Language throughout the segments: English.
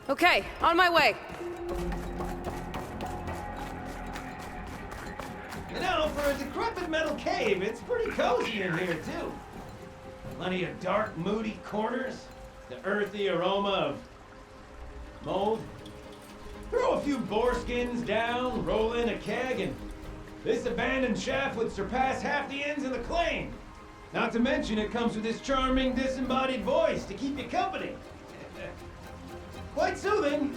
Okay, on my way. You know, for a decrepit metal cave, it's pretty cozy in here, too. Plenty of dark, moody corners, the earthy aroma of mold. Throw a few boar skins down, roll in a keg, and this abandoned shaft would surpass half the inns in the claim. Not to mention it comes with this charming, disembodied voice to keep you company. Quite soothing,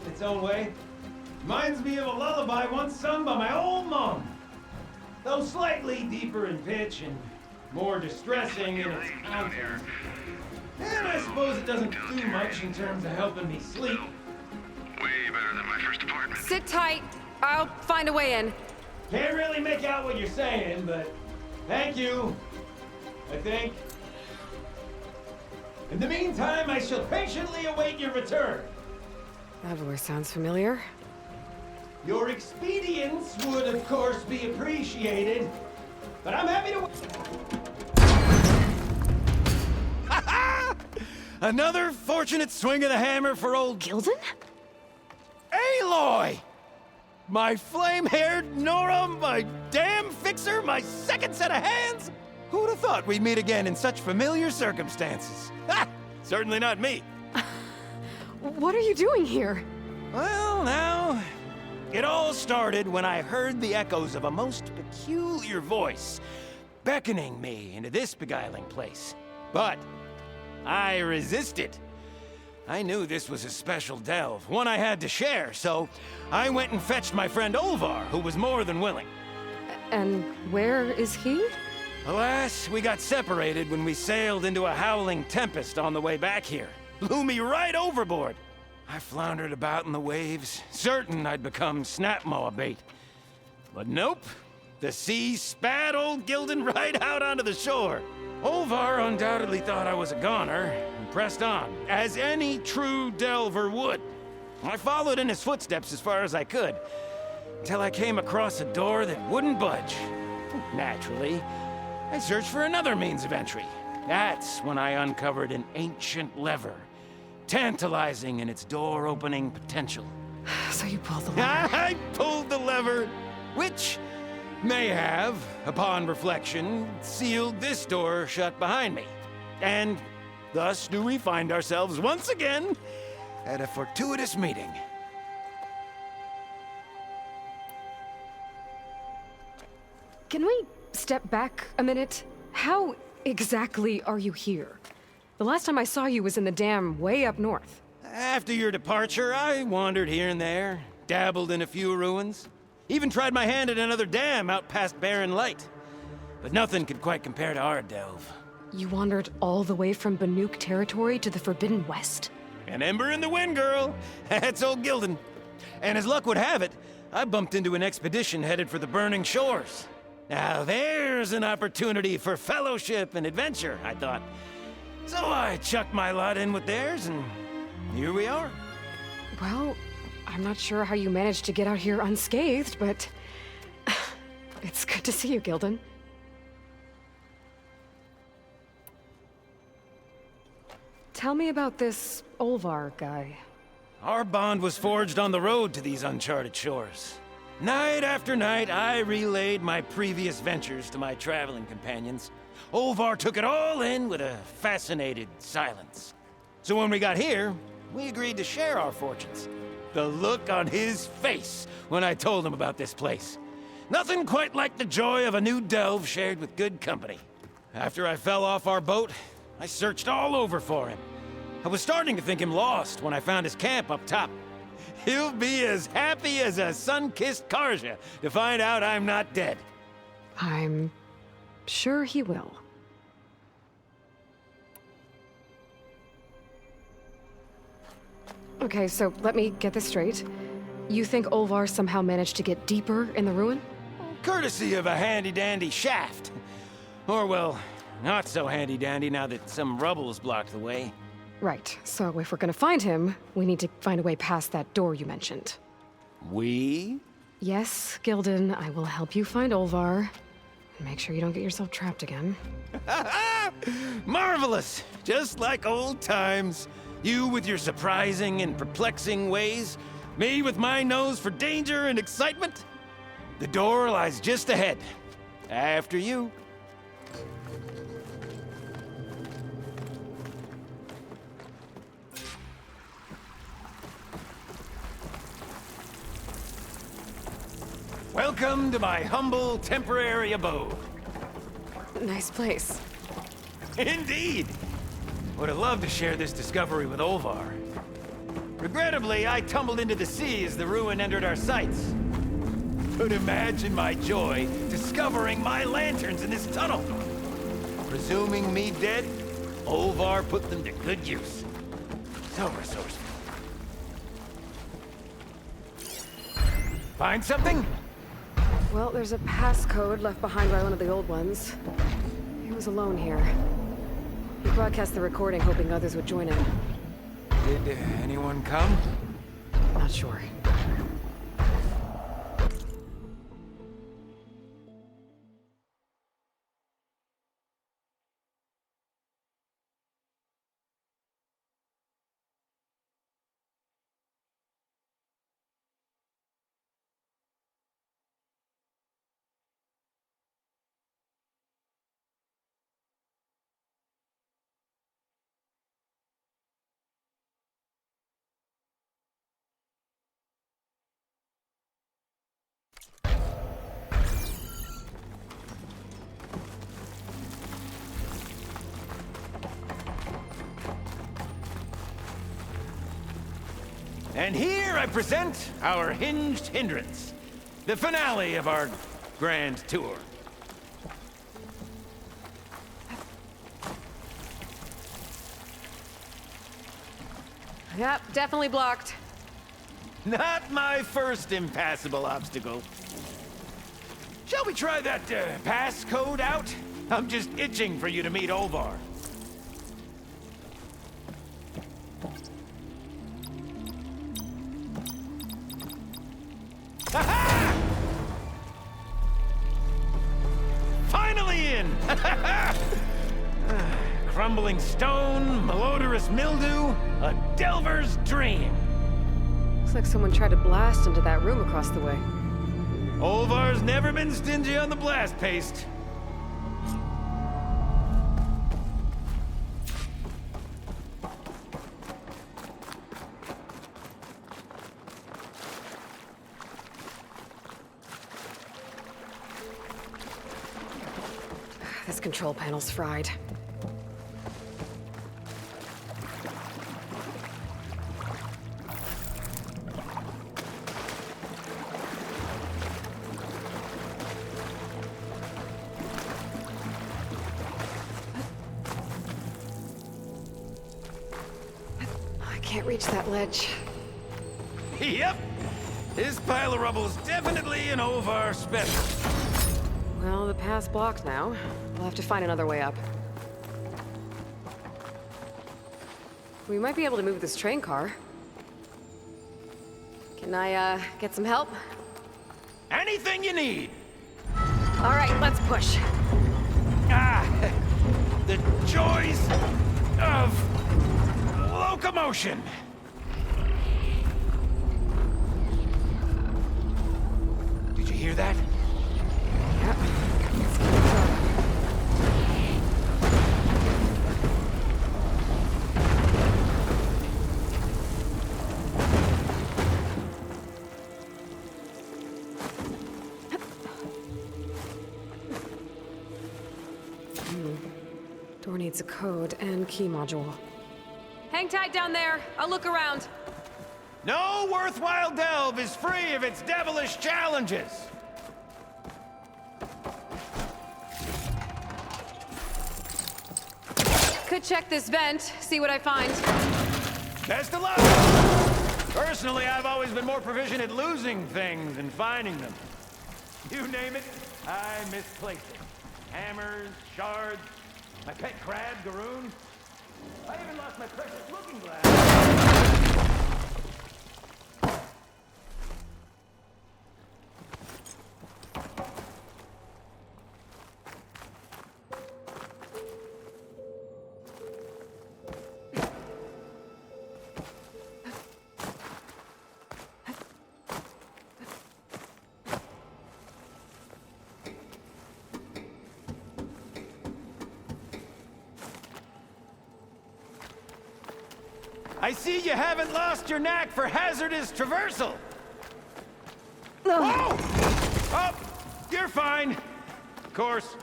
in its own way. Reminds me of a lullaby once sung by my old mom. Though slightly deeper in pitch and more distressing in its content. And I suppose it doesn't do much in terms of helping me sleep. Way better than my first apartment. Sit tight. I'll find a way in. Can't really make out what you're saying, but thank you, I think. In the meantime, I shall patiently await your return. That voice sounds familiar. Your expedience would, of course, be appreciated, but I'm happy to... Another fortunate swing of the hammer for old... Gilden? Aloy! My flame-haired Nora, my damn fixer, my second set of hands! Who'd have thought we'd meet again in such familiar circumstances? Ha! Certainly not me. What are you doing here? Well, now... It all started when I heard the echoes of a most peculiar voice beckoning me into this beguiling place. But I resisted. I knew this was a special delve, one I had to share, so I went and fetched my friend Olvar, who was more than willing. And where is he? Alas, we got separated when we sailed into a howling tempest on the way back here. Blew me right overboard. I floundered about in the waves, certain I'd become snapmaw bait. But nope, the sea spat old Gilden right out onto the shore. Olvar undoubtedly thought I was a goner, and pressed on, as any true delver would. I followed in his footsteps as far as I could, until I came across a door that wouldn't budge. Naturally, I searched for another means of entry. That's when I uncovered an ancient lever, tantalizing in its door-opening potential. So you pulled the lever. I pulled the lever, which may have, upon reflection, sealed this door shut behind me. And thus do we find ourselves once again at a fortuitous meeting. Can we step back a minute? How exactly are you here? The last time I saw you was in the dam way up north. After your departure, I wandered here and there, dabbled in a few ruins, even tried my hand at another dam out past Barren Light. But nothing could quite compare to our delve. You wandered all the way from Banuk territory to the Forbidden West? An ember in the wind, girl. That's old Gilden. And as luck would have it, I bumped into an expedition headed for the Burning Shores. Now there's an opportunity for fellowship and adventure, I thought. So I chucked my lot in with theirs, and here we are. Well, I'm not sure how you managed to get out here unscathed, but it's good to see you, Gilden. Tell me about this Olvar guy. Our bond was forged on the road to these uncharted shores. Night after night, I relayed my previous ventures to my traveling companions. Olvar took it all in with a fascinated silence. So when we got here, we agreed to share our fortunes. The look on his face when I told him about this place. Nothing quite like the joy of a new delve shared with good company. After I fell off our boat, I searched all over for him. I was starting to think him lost when I found his camp up top. He'll be as happy as a sun-kissed Karja to find out I'm not dead. I'm sure he will. Okay, so let me get this straight. You think Olvar somehow managed to get deeper in the ruin? Courtesy of a handy-dandy shaft. Or, well, not so handy-dandy now that some rubble's blocked the way. Right, so if we're gonna find him, we need to find a way past that door you mentioned. We? Yes, Gilden, I will help you find Olvar. Make sure you don't get yourself trapped again. Marvelous! Just like old times. You with your surprising and perplexing ways. Me with my nose for danger and excitement. The door lies just ahead. After you. Welcome to my humble, temporary abode. Nice place. Indeed! Would have loved to share this discovery with Olvar. Regrettably, I tumbled into the sea as the ruin entered our sights. Could imagine my joy discovering my lanterns in this tunnel. Presuming me dead, Olvar put them to good use. So resourceful. Find something? Well, there's a passcode left behind by one of the old ones. He was alone here. He broadcast the recording hoping others would join him. Did anyone come? Not sure. And here I present our Hinged Hindrance, the finale of our grand tour. Yep, definitely blocked. Not my first impassable obstacle. Shall we try that passcode out? I'm just itching for you to meet Olvar. Ha-ha! Finally in! Crumbling stone, malodorous mildew, a delver's dream. Looks like someone tried to blast into that room across the way. Olvar's never been stingy on the blast paste. This control panel's fried. I can't reach that ledge. Yep. This pile of rubble's definitely an Olvar special. Well, the path's blocked now. We'll have to find another way up. We might be able to move this train car. Can I, get some help? Anything you need. All right, let's push. Ah, the joys of locomotion. Did you hear that? Yep. Let's keep it up. Door needs a code and key module. Hang tight down there. I'll look around. No worthwhile delve is free of its devilish challenges. Could check this vent, see what I find. Best of luck! Personally, I've always been more proficient at losing things than finding them. You name it, I misplace it. Hammers, shards, my pet crab, Garoon. I even lost my precious looking glass. I see you haven't lost your knack for hazardous traversal. Ugh. Whoa! Oh, you're fine. Of course.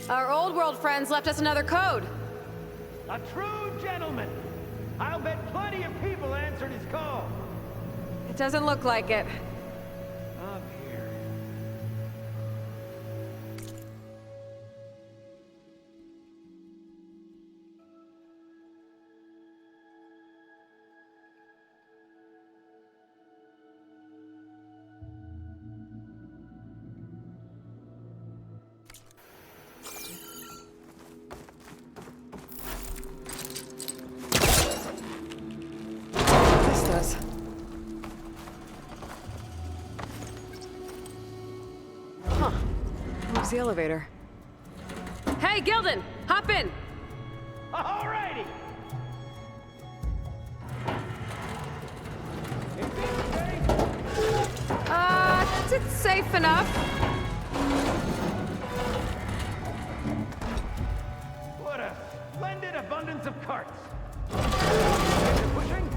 Our old world friends left us another code. A true gentleman. I'll bet plenty of people answered his call. It doesn't look like it. Up here. This does. Huh. Where's the elevator? Hey, Gilden! Hop in! Alrighty. It's safe enough. What a splendid abundance of carts. Pushing?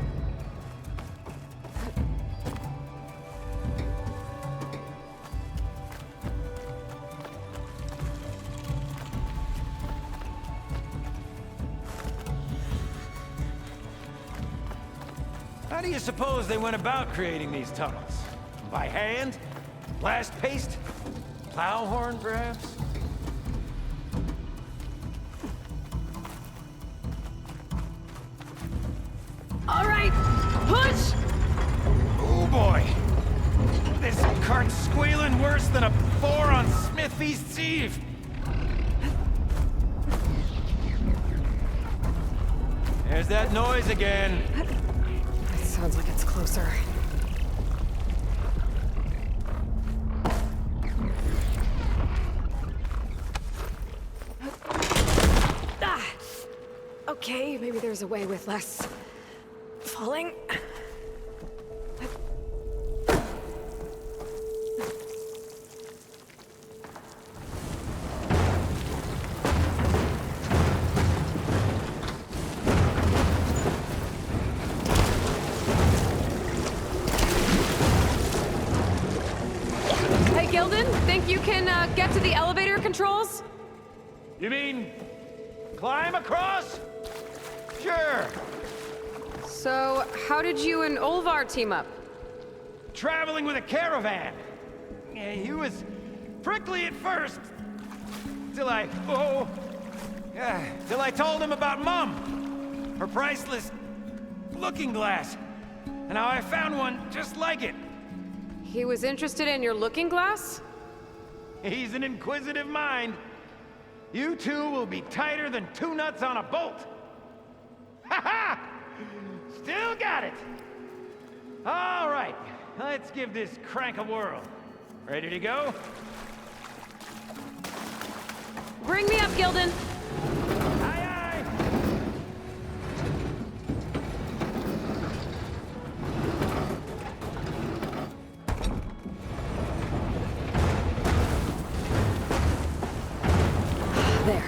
How do you suppose they went about creating these tunnels? By hand? Blast paste? Plow horn, perhaps? All right, push! Oh boy! This cart's squealing worse than a boar on Smith Feast's Eve! There's that noise again. It sounds like it's closer. Ah! Okay, maybe there's a way with less falling. Hey, Gilden, think you can get to the elevator controls? You mean climb across? Sure. So, how did you and Olvar team up? Traveling with a caravan. Yeah, he was prickly at first. Till I told him about Mum. Her priceless looking glass. And how I found one just like it. He was interested in your looking glass? He's an inquisitive mind. You two will be tighter than two nuts on a bolt. Ha ha! Still got it. All right, let's give this crank a whirl. Ready to go? Bring me up, Gilden. Aye, aye. There.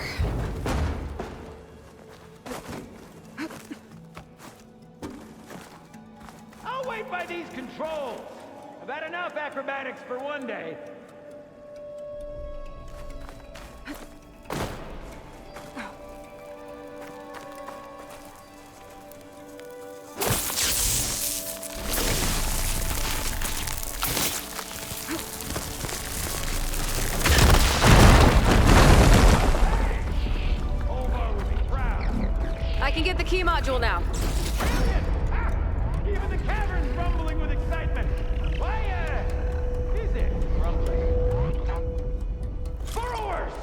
I'll wait by these controls. I've had enough acrobatics for one day. Olvar would be proud. I can get the key module now. Brilliant! Ah, even the cavern's rumbling with excitement. Why, is it rumbling? Burrowers!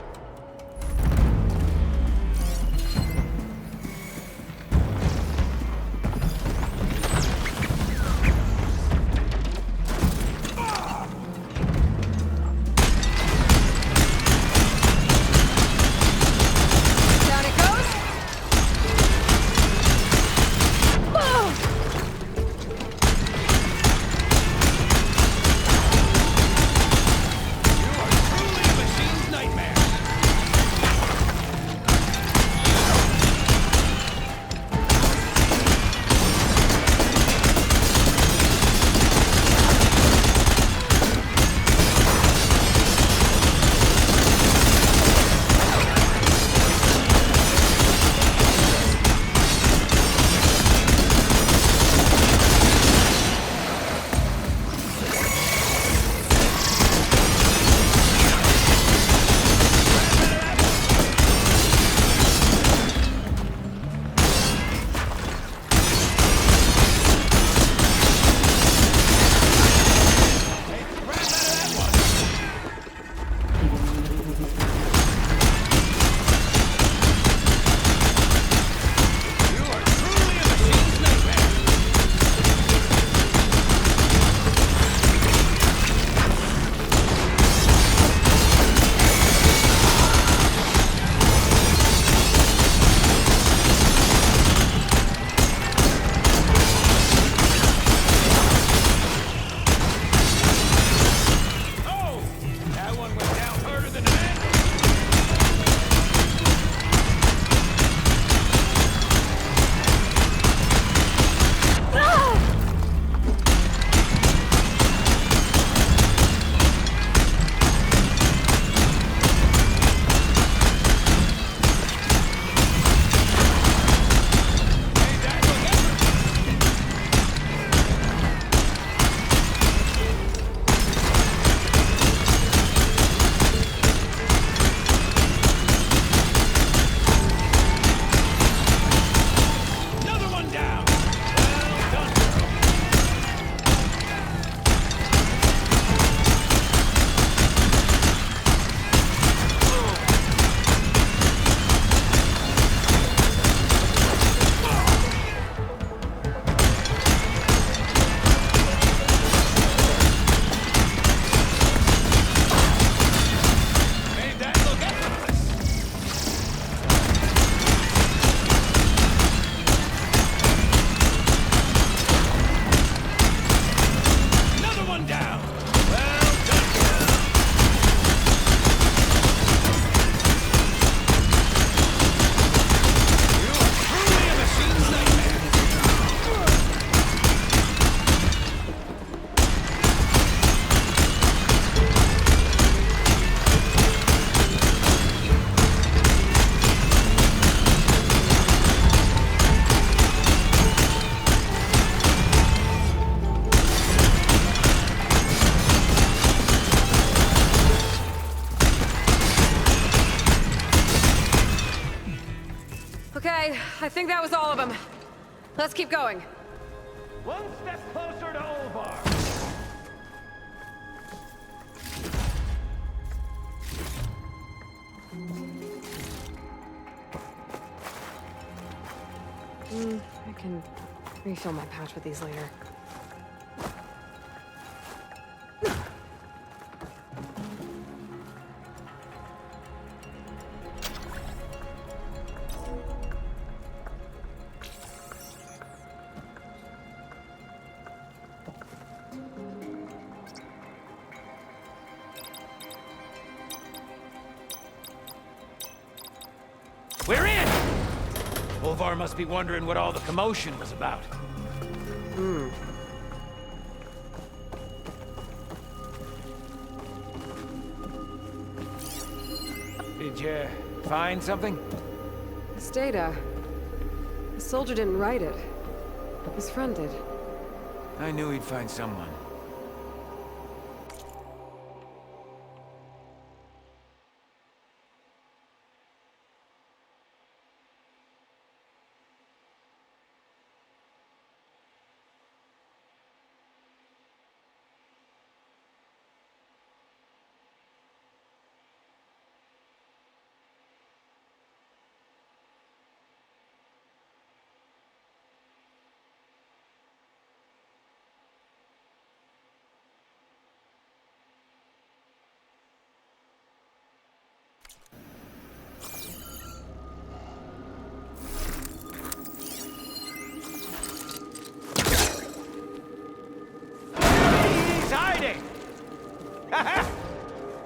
I think that was all of them. Let's keep going. One step closer to Olvar. I can refill my pouch with these later. We're in! Olvar must be wondering what all the commotion was about. Did you find something? This data. The soldier didn't write it. His friend did. I knew he'd find someone.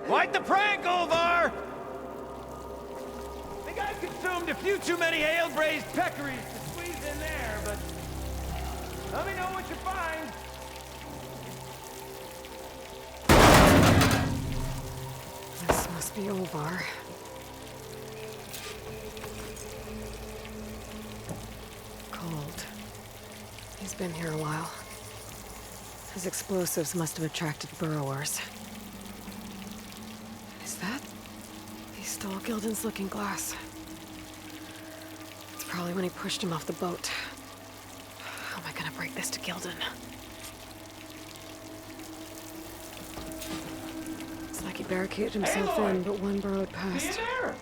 Quite the prank, Olvar! Think I consumed a few too many ale-braised peccaries to squeeze in there, but... let me know what you find. This must be Olvar. Cold. He's been here a while. His explosives must have attracted burrowers. Is that? He stole Gildan's looking glass. It's probably when he pushed him off the boat. How am I gonna break this to Gildan? It's like he barricaded himself Aloy! in, but one burrowed Are you past. there?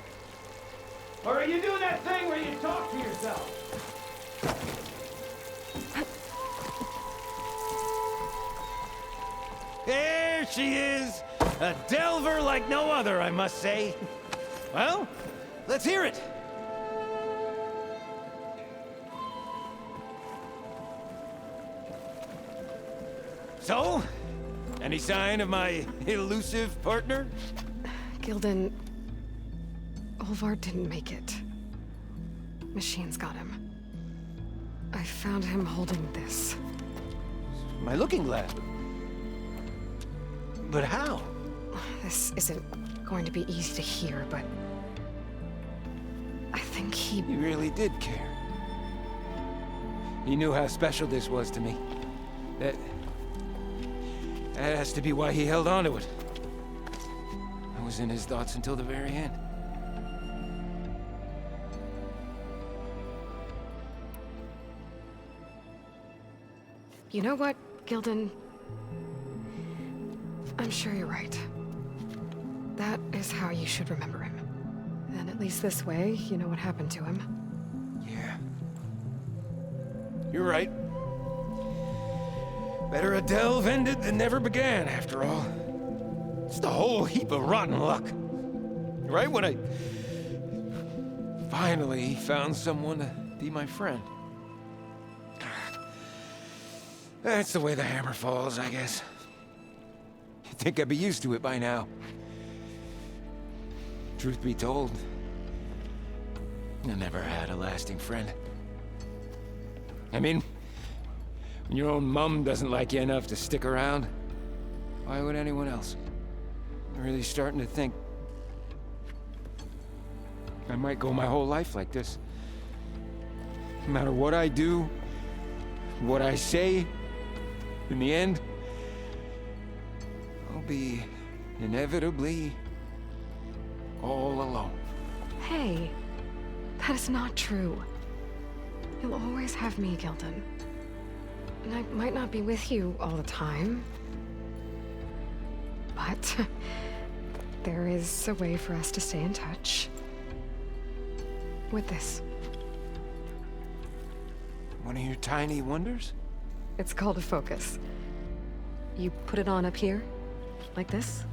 Or are you doing that thing where you talk to yourself? There she is! A delver like no other, I must say. Well, let's hear it. So, any sign of my elusive partner? Gildan... Olvar didn't make it. Machines got him. I found him holding this. My looking glass. But how? This isn't going to be easy to hear, but... I think he... He really did care. He knew how special this was to me. That has to be why he held on to it. I was in his thoughts until the very end. You know what, Gildan? I'm sure you're right. That is how you should remember him. And at least this way, you know what happened to him. Yeah. You're right. Better a delve ended than never began, after all. Just a whole heap of rotten luck. Right when I finally found someone to be my friend. That's the way the hammer falls, I guess. You'd think I'd be used to it by now. Truth be told, I never had a lasting friend. I mean, when your own mum doesn't like you enough to stick around, why would anyone else? I'm really starting to think I might go my whole life like this. No matter what I do, what I say, in the end, I'll be inevitably all alone. Hey, that is not true. You'll always have me, Gildan. And I might not be with you all the time. But there is a way for us to stay in touch. With this. One of your tiny wonders? It's called a focus. You put it on up here, like this.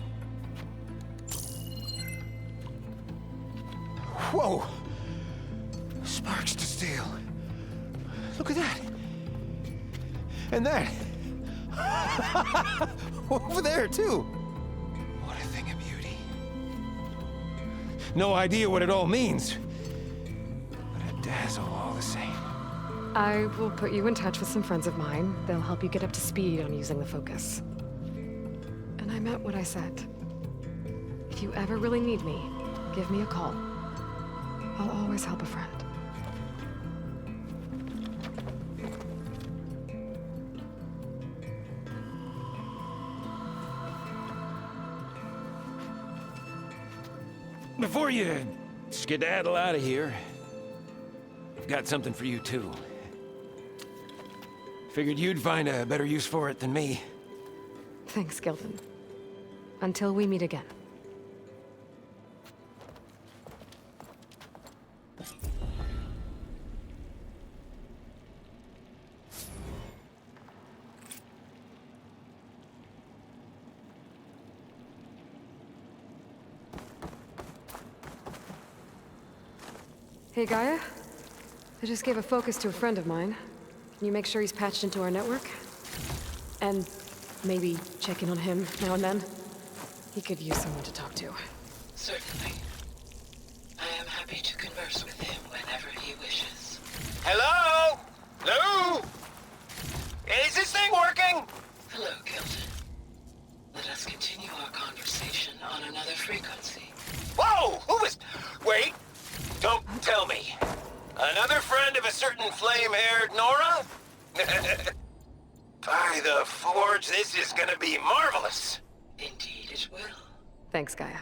Whoa! Sparks to steel. Look at that. And that. Over there, too. What a thing of beauty. No idea what it all means. But a dazzle all the same. I will put you in touch with some friends of mine. They'll help you get up to speed on using the focus. And I meant what I said. If you ever really need me, give me a call. I'll always help a friend. Before you skedaddle out of here, I've got something for you, too. Figured you'd find a better use for it than me. Thanks, Gildan. Until we meet again. Hey, Gaia? I just gave a focus to a friend of mine. Can you make sure he's patched into our network? And maybe check in on him now and then? He could use someone to talk to. Certainly. I am happy to converse with him whenever he wishes. Hello? Hello? Is this thing working? Hello, Gildan. Let us continue our conversation on another frequency. Whoa! Who is... Wait! Don't tell me. Another friend of a certain flame-haired Nora? By the Forge, this is gonna be marvelous. Indeed it will. Thanks, Gaia.